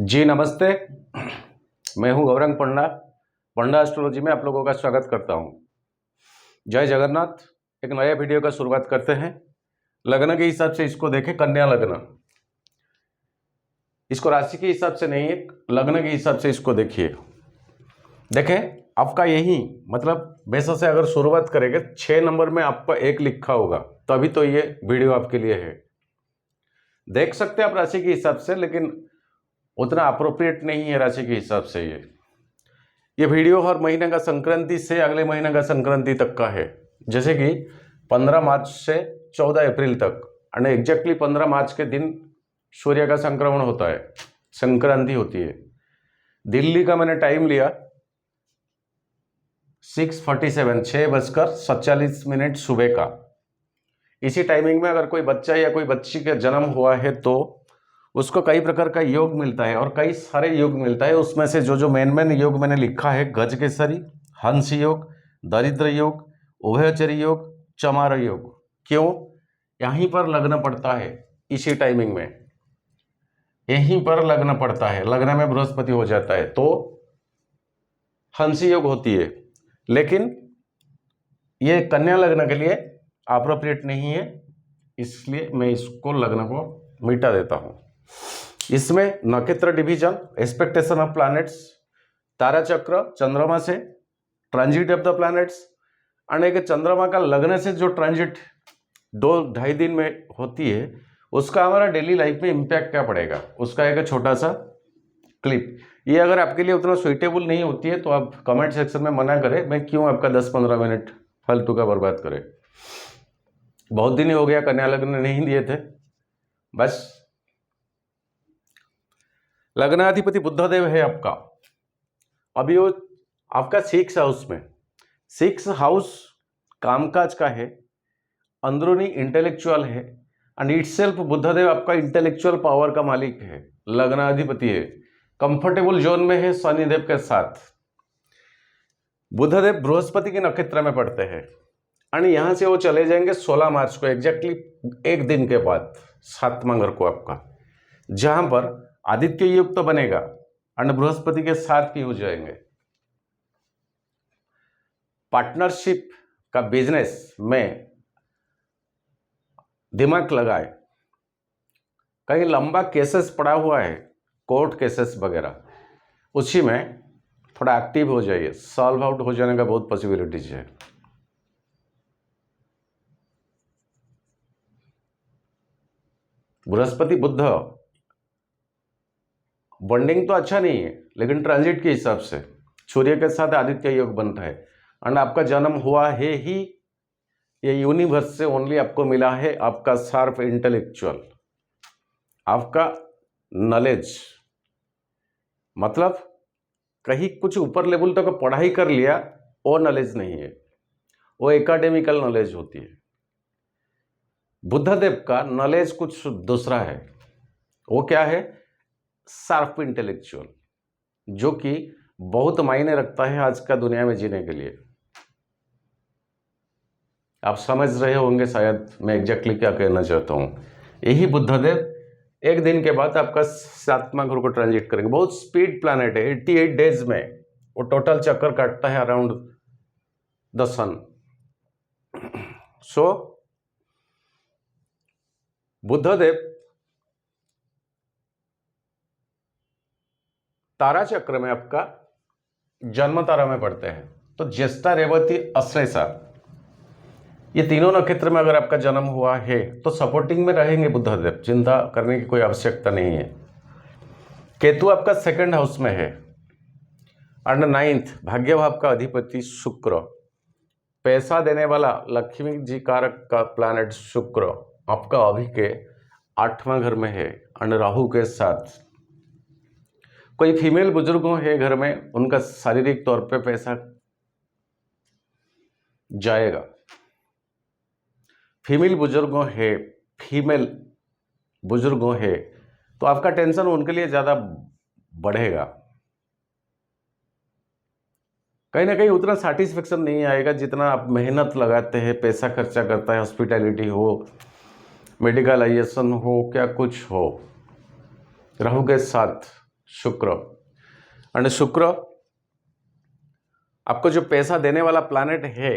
जी नमस्ते। मैं हूं गौरंग पंडा। पंडा एस्ट्रोलॉजी में आप लोगों का स्वागत करता हूं। जय जगन्नाथ। एक नया वीडियो का शुरुआत करते हैं। लग्न के हिसाब से इसको देखें, कन्या लग्न। इसको राशि के हिसाब से नहीं, एक लग्न के हिसाब से इसको देखिए। देखें आपका यही मतलब वैसे से अगर शुरुआत करेंगे 6 नंबर में आपका 1 लिखा होगा, तभी तो ये वीडियो आपके लिए है। देख सकते हैं आप राशि के हिसाब से, लेकिन उतना अप्रोप्रिएट नहीं है राशि के हिसाब से। ये वीडियो हर महीने का संक्रांति से अगले महीने का संक्रांति तक का है। जैसे कि 15 मार्च से 14 अप्रैल तक, और एग्जैक्टली 15 मार्च के दिन सूर्य का संक्रमण होता है, संक्रांति होती है। दिल्ली का मैंने टाइम लिया 6:47, 6:47 सुबह का। इसी टाइमिंग में अगर कोई बच्चा या कोई बच्ची का जन्म हुआ है तो उसको कई प्रकार का योग मिलता है, और कई सारे योग मिलता है। उसमें से जो मेन योग मैंने लिखा है, गजकेसरी, हंस योग, दरिद्र योग, उभयचरी योग, चमार योग। क्यों? यहीं पर लग्न पड़ता है, इसी टाइमिंग में यहीं पर लग्न पड़ता है। लग्न में बृहस्पति हो जाता है तो हंसी योग होती है। लेकिन ये कन्या लग्न के लिए अप्रोप्रिएट नहीं है, इसलिए मैं इसको लग्न को मिटा देता हूं। इसमें नक्षत्र डिवीजन, एक्सपेक्टेशन ऑफ प्लैनेट्स, तारा चक्र, चंद्रमा से ट्रांजिट ऑफ द प्लैनेट्स, और एक चंद्रमा का लग्न से जो ट्रांजिट 2-2.5 दिन में होती है, उसका हमारा डेली लाइफ में इम्पैक्ट क्या पड़ेगा, उसका एक छोटा सा क्लिप। ये अगर आपके लिए उतना सुइटेबल नहीं होती है तो आप कमेंट सेक्शन में मना करें। मैं क्यों आपका 10-15 मिनट फालतू का बर्बाद करें। बहुत दिन हो गया कन्या लग्न नहीं दिए थे। बस लग्नाधिपति बुधदेव है आपका। अभी वो आपका 6 हाउस में, 6 हाउस कामकाज का है, अंदरूनी इंटेलेक्चुअल है, एंड इटसेल्फ बुधदेव आपका इंटेलेक्चुअल पावर का मालिक है, लग्नाधिपति है। कंफर्टेबल जोन में है शनिदेव के साथ। बुधदेव बृहस्पति के नक्षत्र में पड़ते हैं, और यहां से वो चले जाएंगे 16 मार्च को, एग्जैक्टली 1 दिन के बाद 7वां घर को आपका, जहां पर आदित्य युक्त तो बनेगा और बृहस्पति के साथ भी हो जाएंगे। पार्टनरशिप का बिजनेस में दिमाग लगाए। कहीं लंबा केसेस पड़ा हुआ है, कोर्ट केसेस वगैरह, उसी में थोड़ा एक्टिव हो जाइए। सॉल्व आउट हो जाने का बहुत पॉसिबिलिटीज है। बृहस्पति बुध बॉन्डिंग तो अच्छा नहीं है, लेकिन ट्रांजिट के हिसाब से सूर्य के साथ आदित्य योग बनता है, और आपका जन्म हुआ है ही, ये यूनिवर्स से ओनली आपको मिला है आपका शार्प इंटेलेक्चुअल, आपका नॉलेज। मतलब कहीं कुछ ऊपर लेवल तक पढ़ाई कर लिया, वो नॉलेज नहीं है, वो एकेडमिकल नॉलेज होती है। बुधदेव का नॉलेज कुछ दूसरा है। वो क्या है? शार्प इंटेलेक्चुअल, जो कि बहुत मायने रखता है आज का दुनिया में जीने के लिए। आप समझ रहे होंगे शायद मैं एग्जैक्टली क्या कहना चाहता हूं। यही बुधदेव 1 दिन के बाद आपका 7वां घर को ट्रांजिट करेंगे। बहुत स्पीड प्लैनेट है, 88 डेज में वो टोटल चक्कर काटता है अराउंड द सन। सो बुधदेव तारा चक्र में आपका जन्म तारा में पड़ते हैं, तो ज्येष्ठा, रेवती, अश्लेषा, ये तीनों नक्षत्र में अगर आपका जन्म हुआ है तो सपोर्टिंग में रहेंगे बुधदेव, चिंता करने की कोई आवश्यकता नहीं है। केतु आपका 2nd हाउस में है, और 9th भाग्य भाव का अधिपति शुक्र, पैसा देने वाला लक्ष्मी जी कारक का प्लैनेट शुक्र आपका अभी के 8वां घर में है, और राहु के साथ। कोई फीमेल बुजुर्गों है घर में, उनका शारीरिक तौर पे पैसा जाएगा। फीमेल बुजुर्गों है तो आपका टेंशन उनके लिए ज़्यादा बढ़ेगा। कहीं ना कहीं उतना सेटिस्फेक्शन नहीं आएगा जितना आप मेहनत लगाते हैं, पैसा खर्चा करता है, हॉस्पिटैलिटी हो, मेडिकलाइजेशन हो, क्या कुछ हो। राहु के साथ शुक्र। और शुक्र आपको जो पैसा देने वाला प्लैनेट है,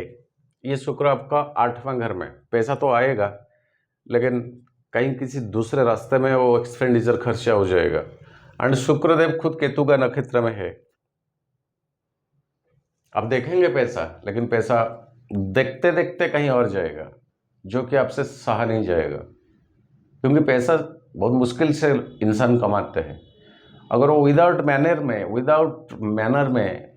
ये शुक्र आपका 8वां घर में। पैसा तो आएगा लेकिन कहीं किसी दूसरे रास्ते में वो एक्सपेंडिचर खर्चा हो जाएगा। और शुक्रदेव खुद केतु का नक्षत्र में है। आप देखेंगे पैसा, लेकिन पैसा देखते देखते कहीं और जाएगा, जो कि आपसे सहा नहीं जाएगा, क्योंकि पैसा बहुत मुश्किल से इंसान कमाते हैं। अगर वो विदाउट मैनर में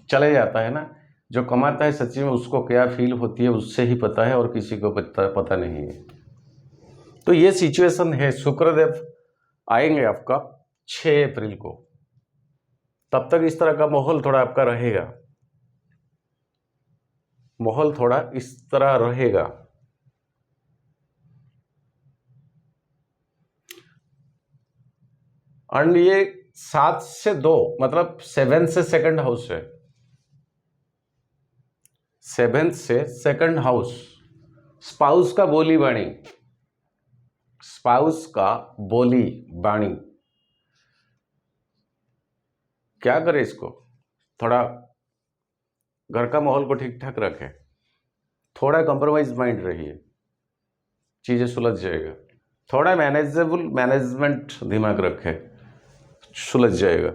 चले जाता है ना, जो कमाता है सच्ची में उसको क्या फील होती है उससे ही पता है, और किसी को पता नहीं है। तो ये सिचुएशन है। शुक्रदेव आएंगे आपका 6 अप्रैल को। तब तक इस तरह का माहौल थोड़ा आपका रहेगा, माहौल थोड़ा इस तरह रहेगा। और ये 7 से 2 मतलब 7 से सेकंड हाउस है। 7 से सेकंड हाउस, स्पाउस का बोली बाणी, स्पाउस का बोली बाणी। क्या करे इसको, थोड़ा घर का माहौल को ठीक ठाक रखें, थोड़ा कंप्रोमाइज माइंड रहिए, चीजें सुलझ जाएगा। थोड़ा मैनेजमेंट दिमाग रखें, सुलझ जाएगा।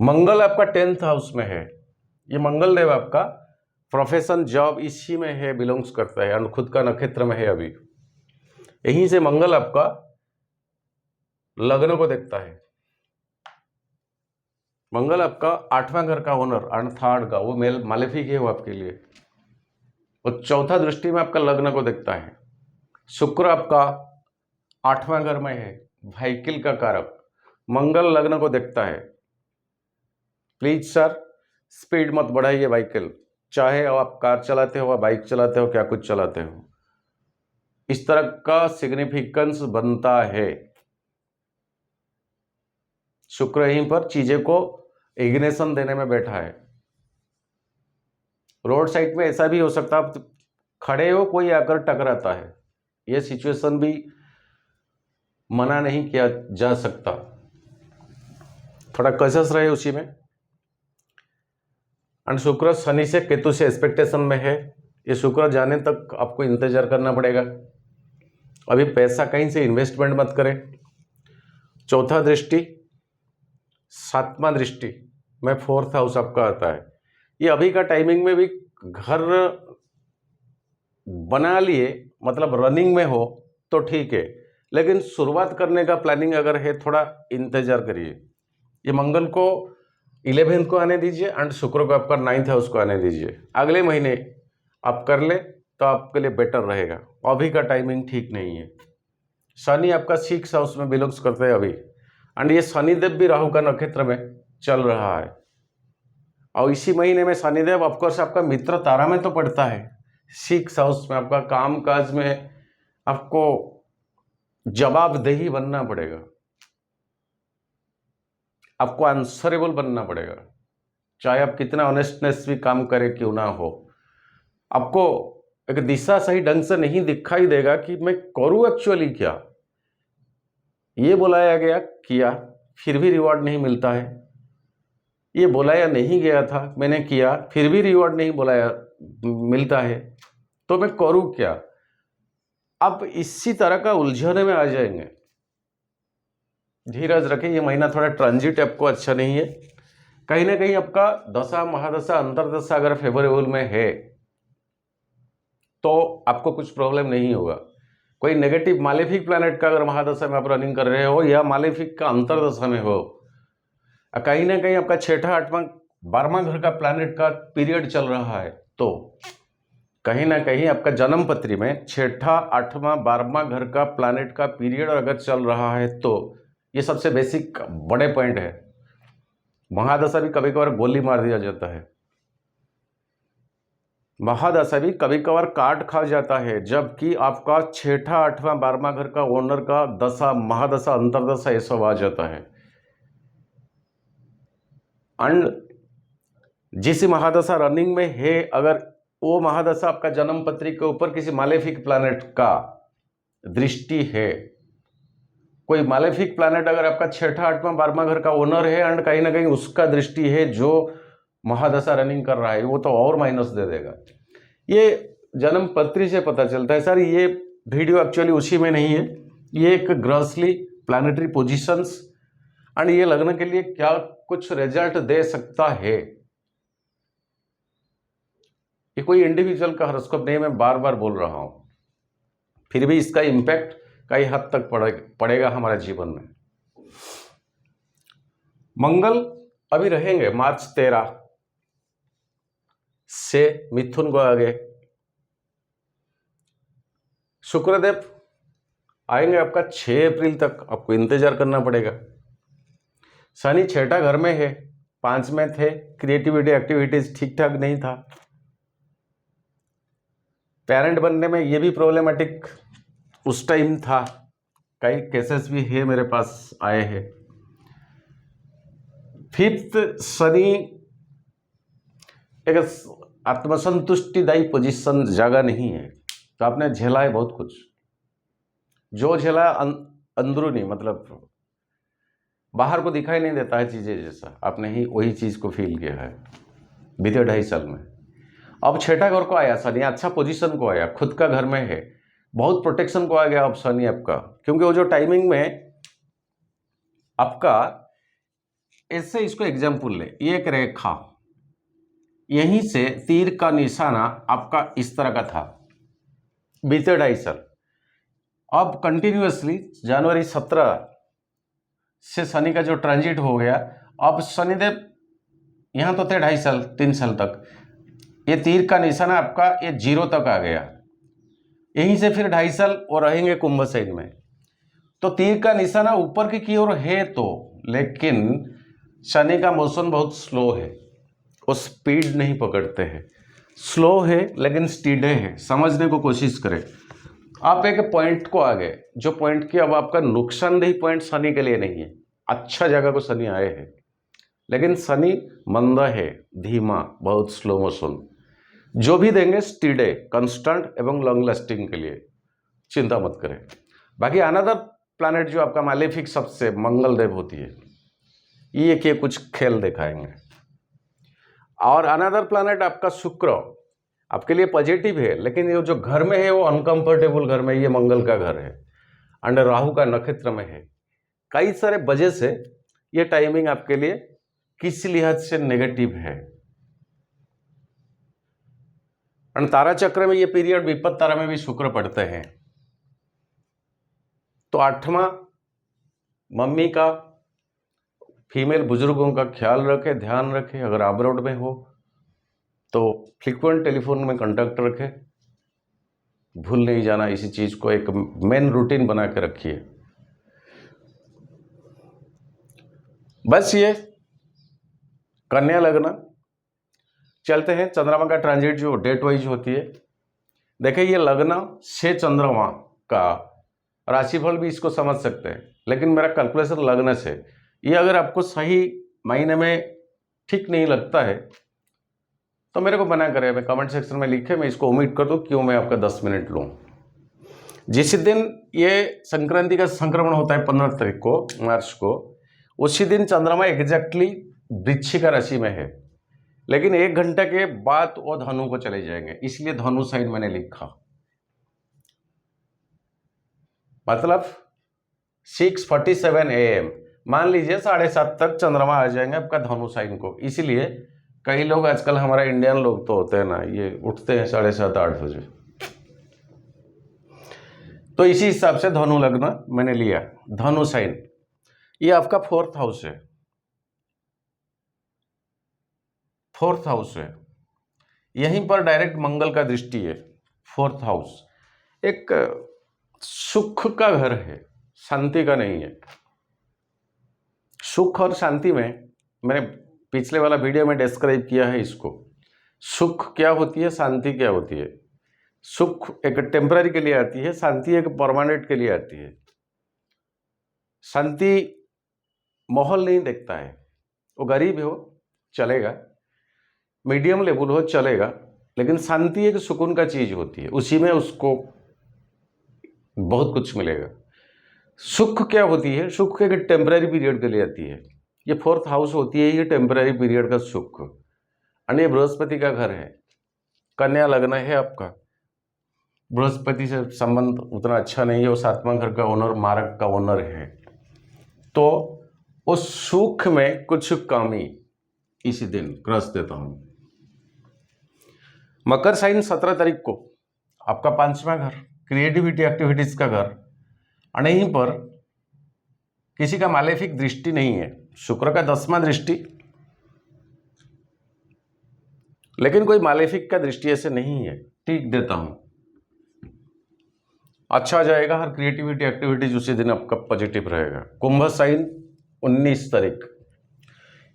मंगल आपका 10th हाउस में है। ये मंगल देव आपका प्रोफेशन, जॉब इसी में है, बिलोंग्स करता है, और खुद का नक्षत्र में है अभी। यहीं से मंगल आपका लग्न को देखता है। मंगल आपका 8वां घर का ओनर और 3rd का, वो मालेफिक है वो आपके लिए। वो 4था दृष्टि में आपका लग्न को देखता है। शुक्र आपका 8वां घर में है, व्हीकल का कारक। मंगल लग्न को देखता है। प्लीज सर स्पीड मत बढ़ाइए व्हीकल, चाहे आप कार चलाते हो, बाइक चलाते हो, क्या कुछ चलाते हो, इस तरह का सिग्निफिकेंस बनता है। शुक्र यहीं पर चीजें को इग्निशन देने में बैठा है। रोड साइड में ऐसा भी हो सकता है, आप खड़े हो, कोई आकर टकराता है। यह सिचुएशन भी मना नहीं किया जा सकता, थोड़ा कॉशियस रहे उसी में। और शुक्र शनि से केतु से एक्सपेक्टेशन में है। ये शुक्र जाने तक आपको इंतजार करना पड़ेगा। अभी पैसा कहीं से इन्वेस्टमेंट मत करें। 4था दृष्टि, 7वां दृष्टि में 4th हाउस आपका आता है। ये अभी का टाइमिंग में भी घर बना लिए, मतलब रनिंग में हो तो ठीक है, लेकिन शुरुआत करने का प्लानिंग अगर है, थोड़ा इंतजार करिए। ये मंगल को 11th को आने दीजिए, एंड शुक्र को आपका 9th हाउस को आने दीजिए। अगले महीने आप कर ले तो आपके लिए बेटर रहेगा। अभी का टाइमिंग ठीक नहीं है। शनि आपका 6th हाउस में बिलोंग्स करते हैं अभी, एंड ये शनिदेव भी राहु का नक्षत्र में चल रहा है। और इसी महीने में शनिदेव ऑफकोर्स आपका मित्र तारा में तो पड़ता है, 6th हाउस में। आपका काम काज में आपको जवाबदेही बनना पड़ेगा, आपको आंसरेबल बनना पड़ेगा, चाहे आप कितना ऑनेस्टनेस भी काम करें क्यों ना हो। आपको एक दिशा सही ढंग से नहीं दिखाई देगा कि मैं करूं एक्चुअली क्या। ये बुलाया गया किया, फिर भी रिवॉर्ड नहीं मिलता है। ये बुलाया नहीं गया था, मैंने किया, फिर भी रिवॉर्ड नहीं बुलाया मिलता है, तो मैं करूं क्या। अब इसी तरह का उलझने में आ जाएंगे। धीरज रखें, ये महीना थोड़ा ट्रांजिट आपको अच्छा नहीं है। कहीं ना कहीं आपका दशा महादशा अंतरदशा अगर फेवरेबल में है तो आपको कुछ प्रॉब्लम नहीं होगा। कोई नेगेटिव मालेफिक प्लैनेट का अगर महादशा में आप रनिंग कर रहे हो, या मालेफिक का अंतरदशा में हो, कहीं ना कहीं आपका 6ठा 8वां 12वां घर का प्लैनेट का पीरियड चल रहा है, तो कहीं ना कहीं आपका जन्म पत्री में 6ठा 8वां 12वां घर का प्लैनेट का पीरियड अगर चल रहा है, तो ये सबसे बेसिक बड़े पॉइंट है। महादशा भी कभी कभार गोली मार दिया जाता है, महादशा भी कभी कभार काट खा जाता है, जबकि आपका 6ठा 8वां 12वां घर का ओनर का दशा महादशा अंतरदशा ये सब आ जाता है। एंड जिस महादशा रनिंग में है, अगर वो महादशा आपका जन्म पत्री के ऊपर किसी मालेफिक प्लैनेट का दृष्टि है, कोई मालेफिक प्लैनेट अगर आपका छठा, आठवां, 12वां घर का ओनर है एंड कहीं ना कहीं उसका दृष्टि है जो महादशा रनिंग कर रहा है, वो तो और माइनस दे देगा। ये जन्म पत्री से पता चलता है सर। ये वीडियो एक्चुअली उसी में नहीं है, ये एक ग्रॉसली प्लैनेटरी पोजीशंस एंड ये लग्न के लिए क्या कुछ रिजल्ट दे सकता है। ये कोई इंडिविजुअल का हॉरोस्कोप नहीं, मैं बार बार बोल रहा हूं, फिर भी इसका इम्पैक्ट कई हद तक पड़ेगा हमारे जीवन में। मंगल अभी रहेंगे मार्च 13 से मिथुन को आगे। शुक्रदेव आएंगे आपका 6 अप्रैल तक, आपको इंतजार करना पड़ेगा। शनि छठा घर में है, 5 में थे, क्रिएटिविटी एक्टिविटीज ठीक ठाक नहीं था। पेरेंट बनने में ये भी प्रॉब्लमेटिक उस टाइम था, कई केसेस भी है मेरे पास आए हैं। 5th शनि एक आत्मसंतुष्टिदायी पोजीशन जगह नहीं है, तो आपने झेला है बहुत कुछ, जो झेला अंदरूनी, मतलब बाहर को दिखाई नहीं देता है चीजें, जैसा आपने ही वही चीज को फील किया है बीते 2.5 साल में। अब छठा घर को आया शनि, अच्छा पोजीशन को आया, खुद का घर में है, बहुत प्रोटेक्शन को आ गया अब शनि आपका, क्योंकि वो जो टाइमिंग में आपका, ऐसे इसको एग्जाम्पल ले, ये एक रेखा यहीं से तीर का निशाना आपका इस तरह का था बीते 2.5 साल। अब कंटिन्यूअसली जनवरी 17 से शनि का जो ट्रांजिट हो गया, अब शनिदेव यहां तो थे 2.5 साल 3 साल तक, ये तीर का निशाना आपका ये 0 तक आ गया, यहीं से फिर 2.5 साल और रहेंगे कुंभ साइन में। तो तीर का निशाना ऊपर की ओर है तो, लेकिन शनि का मोशन बहुत स्लो है, वो स्पीड नहीं पकड़ते हैं, स्लो है लेकिन स्टीडे है। समझने को कोशिश करें। आप एक पॉइंट को आ गए, जो पॉइंट की अब आपका नुकसानदेही पॉइंट शनि के लिए नहीं है, अच्छा जगह को शनि आए हैं, लेकिन शनि मंदा है, धीमा, बहुत स्लो मोशन, जो भी देंगे स्टीडे, कंस्टेंट एवं लॉन्ग लास्टिंग के लिए, चिंता मत करें। बाकी अनदर प्लैनेट जो आपका मालेफिक सबसे मंगल देव होती है, ये के कुछ खेल दिखाएंगे। और अनदर प्लैनेट आपका शुक्र आपके लिए पॉजिटिव है, लेकिन ये जो घर में है वो अनकंफर्टेबल घर में, ये मंगल का घर है अंडर राहु का नक्षत्र में है। कई सारे वजह से ये टाइमिंग आपके लिए किसी लिहाज से नेगेटिव है। तारा चक्र में ये पीरियड विपद तारा में भी शुक्र पढ़ते हैं, तो 8वां मम्मी का, फीमेल बुजुर्गों का ख्याल रखे, ध्यान रखे। अगर अब्रॉड में हो तो फ्रीक्वेंट टेलीफोन में कांटेक्ट रखे, भूल नहीं जाना इसी चीज को, एक मेन रूटीन बना के रखिए। बस ये कन्या लग्न चलते हैं। चंद्रमा का ट्रांजिट जो डेट वाइज होती है, देखिए ये लग्न से चंद्रमा का राशिफल भी इसको समझ सकते हैं, लेकिन मेरा कैलकुलेशन लग्न से, ये अगर आपको सही महीने में ठीक नहीं लगता है तो मेरे को मना करें, मैं कमेंट सेक्शन में लिखे, मैं इसको उम्मीद कर दूं, क्यों मैं आपका 10 मिनट लूं। जिस दिन ये संक्रांति का संक्रमण होता है 15 तारीख को मार्च को, उसी दिन चंद्रमा एग्जैक्टली वृश्चिक राशि में है, लेकिन 1 घंटे के बाद वो धनु को चले जाएंगे, इसलिए धनु साइन मैंने लिखा। मतलब 6:47 AM, मान लीजिए 7:30 तक चंद्रमा आ जाएंगे आपका धनु साइन को। इसीलिए कई लोग आजकल, हमारा इंडियन लोग तो होते हैं ना, ये उठते हैं 7:30-8 बजे, तो इसी हिसाब से धनु लग्न मैंने लिया। धनु साइन ये आपका 4th हाउस है, 4th हाउस है, यहीं पर डायरेक्ट मंगल का दृष्टि है। 4th हाउस एक सुख का घर है, शांति का नहीं है। सुख और शांति में मैंने पिछले वाला वीडियो में डिस्क्राइब किया है इसको। सुख क्या होती है, शांति क्या होती है। सुख एक टेम्पररी के लिए आती है, शांति एक परमानेंट के लिए आती है। शांति माहौल नहीं देखता है, वो गरीब हो चलेगा, मीडियम लेवल हो चलेगा, लेकिन शांति एक सुकून का चीज होती है, उसी में उसको बहुत कुछ मिलेगा। सुख क्या होती है? सुख एक टेम्पररी पीरियड के लिए आती है। ये फोर्थ हाउस होती है, ये टेम्पररी पीरियड का सुख। और ये बृहस्पति का घर है, कन्या लग्न है आपका। बृहस्पति से संबंध उतना अच्छा नहीं है, वो सातवां घर का ओनर, मार्ग का ओनर है। तो उस सुख में कुछ कमी इसी दिन क्रस देता हूं। मकर साइन 17 तारीख को आपका 5वां घर, क्रिएटिविटी एक्टिविटीज का घर, और यहीं पर किसी का मालेफिक दृष्टि नहीं है, शुक्र का 10वां दृष्टि, लेकिन कोई मालेफिक का दृष्टि ऐसे नहीं है, ठीक देता हूं। अच्छा जाएगा, हर क्रिएटिविटी एक्टिविटीज उसी दिन आपका पॉजिटिव रहेगा। कुंभ साइन 19 तारीख,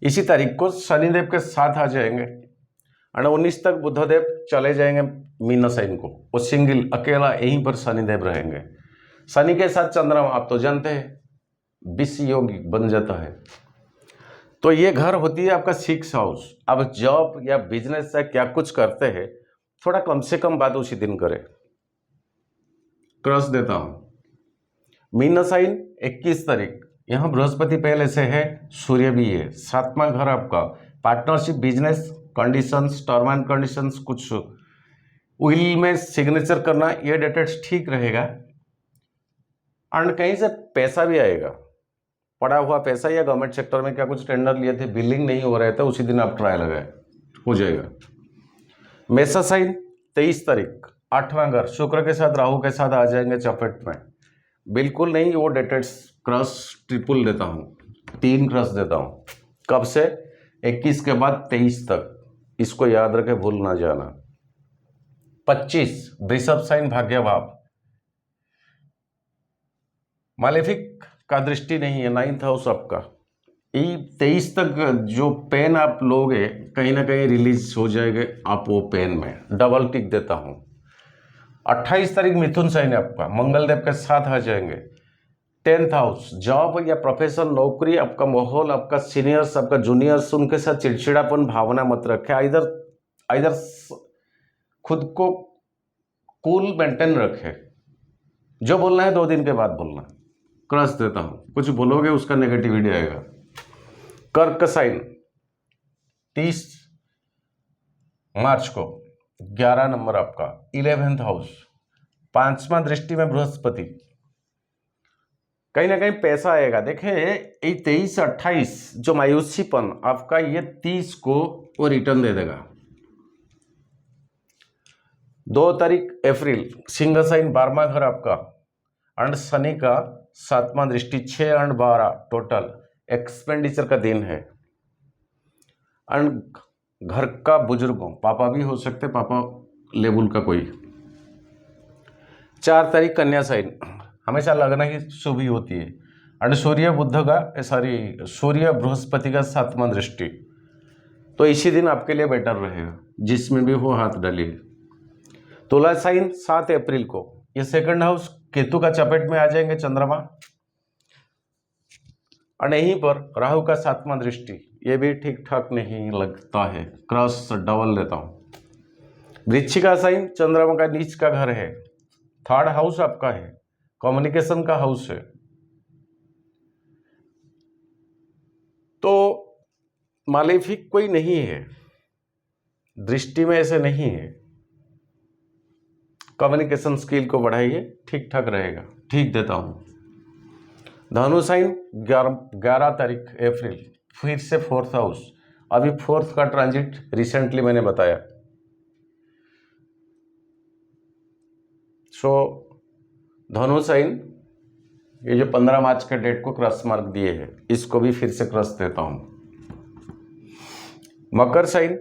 इसी तारीख को शनिदेव के साथ आ जाएंगे, और 19 तक बुधदेव चले जाएंगे मीन साइन को, वो सिंगल अकेला यहीं पर शनिदेव रहेंगे। शनि के साथ चंद्रमा आप तो जानते हैं 20 योगी बन जाता है। तो ये घर होती है आपका 6 हाउस। अब जॉब या बिजनेस या क्या कुछ करते हैं, थोड़ा कम से कम बात उसी दिन करें। क्रॉस देता हूं। मीन साइन 21 तारीख, यहां बृहस्पति पहले से है, सूर्य भी है, 7वां घर आपका partnership, business, conditions, term and conditions, कुछ विल में सिग्नेचर करना, ये डेटेड्स ठीक रहेगा। एंड कहीं से पैसा भी आएगा, पड़ा हुआ पैसा, या गवर्नमेंट सेक्टर में क्या कुछ टेंडर लिए थे, बिलिंग नहीं हो रहे थे, उसी दिन आप ट्राई लगाए, हो जाएगा। मेषा साइन 23 तारीख, 8वां घर, शुक्र के साथ राहु के साथ आ जाएंगे चपेट में। बिल्कुल नहीं, वो डेटेड्स क्रॉस ट्रिपल देता हूँ, 3 क्रॉस देता हूँ। कब से? 21 के बाद 23 तक, इसको याद रखे, भूल ना जाना। 25 वृषभ साइन भाग्य भाव, मालेफिक का दृष्टि नहीं है, 9th हाउस आपका। 23 तक जो पेन आप लोगे कहीं ना कहीं रिलीज हो जाएंगे आप वो पेन में, डबल टिक देता हूं। 28 तारीख मिथुन साइन है आपका, मंगलदेव के साथ आ जाएंगे। 10th हाउस, जॉब या प्रोफेशन, नौकरी, आपका माहौल, आपका सीनियर्स, आपका जूनियर्स, उनके साथ चिड़चिड़ापन भावना मत रखे। इधर खुद को कूल मेंटेन रखे, जो बोलना है 2 दिन के बाद बोलना। क्रॉस देता हूं, कुछ बोलोगे उसका नेगेटिविटी आएगा। कर्क साइन 30 मार्च को, 11 नंबर आपका, 11th हाउस, 5वां दृष्टि में बृहस्पति, कहीं ना कहीं पैसा आएगा। देखें ये 23-28 जो मायूसीपन आपका, ये 30 को वो रिटर्न दे देगा। 2 तारीख अप्रैल, सिंह साइन 12वां घर आपका, एंड शनि का 7वां दृष्टि, 6 और 12 टोटल एक्सपेंडिचर का दिन है। एंड घर का बुजुर्गों, पापा भी हो सकते, पापा लेवल का कोई। 4 तारीख कन्या साइन, हमेशा लगना ही शुभ ही होती है। एंड सूर्य बुद्ध का सूर्य बृहस्पति का 7वां दृष्टि, तो इसी दिन आपके लिए बेटर रहेगा, जिसमें भी हो हाथ डालिए। तुला साइन 7 अप्रैल को, ये 2nd हाउस, केतु का चपेट में आ जाएंगे चंद्रमा, और यहीं पर राहु का 7वां दृष्टि, ये भी ठीक ठाक नहीं लगता है, क्रॉस डबल लेता हूं। वृश्चिका साइन चंद्रमा का नीच का घर है, 3rd हाउस आपका है, कम्युनिकेशन का हाउस है। तो मालेफिक कोई नहीं है, दृष्टि में ऐसे नहीं है। कम्युनिकेशन स्किल को बढ़ाइए, ठीक ठाक रहेगा, ठीक देता हूं। धनु साइन 11 तारीख अप्रैल, फिर से 4th हाउस, अभी 4th का ट्रांजिट रिसेंटली मैंने बताया। सो धनु साइन, ये जो 15 मार्च के डेट को क्रॉस मार्क दिए हैं, इसको भी फिर से क्रॉस देता हूं। मकर साइन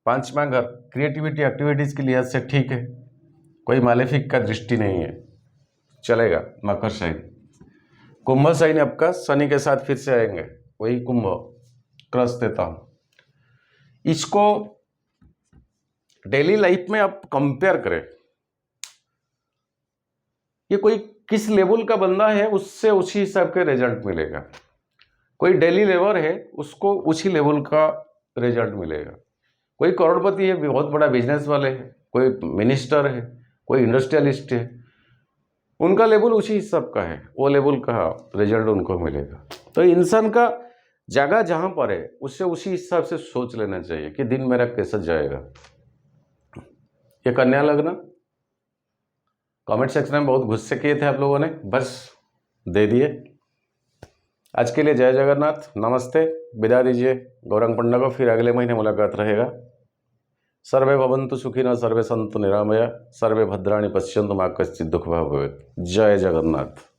5वां घर, क्रिएटिविटी एक्टिविटीज के लिहाज से ठीक है, कोई मालेफिक का दृष्टि नहीं है, चलेगा मकर साइन। कुंभ साइन आपका शनि के साथ फिर से आएंगे, वही कुंभ, क्रॉस देता हूं। इसको डेली लाइफ में आप कंपेयर करें, ये कोई किस लेवल का बंदा है, उससे उसी हिसाब के रिजल्ट मिलेगा। कोई डेली लेबर है, उसको उसी लेवल का रिजल्ट मिलेगा। कोई करोड़पति है, बहुत बड़ा बिजनेस वाले है, कोई मिनिस्टर है, कोई इंडस्ट्रियलिस्ट है, उनका लेवल उसी हिसाब का है, वो लेवल का रिजल्ट उनको मिलेगा। तो इंसान का जगह जहाँ पर है उससे उसी हिसाब से सोच लेना चाहिए कि दिन मेरा कैसा जाएगा। ये कन्या लग्न कमेंट सेक्शन में बहुत गुस्से किए थे आप लोगों ने, बस दे दिए। आज के लिए जय जगन्नाथ, नमस्ते, विदा दीजिए गौरांग पंडा को, फिर अगले महीने मुलाकात रहेगा। सर्वे भवन्तु सुखिनः, सर्वे सन्तु निरामया, सर्वे भद्राणि पश्यन्तु मा कश्चित् दुःखभाग् भवेत्। जय जगन्नाथ।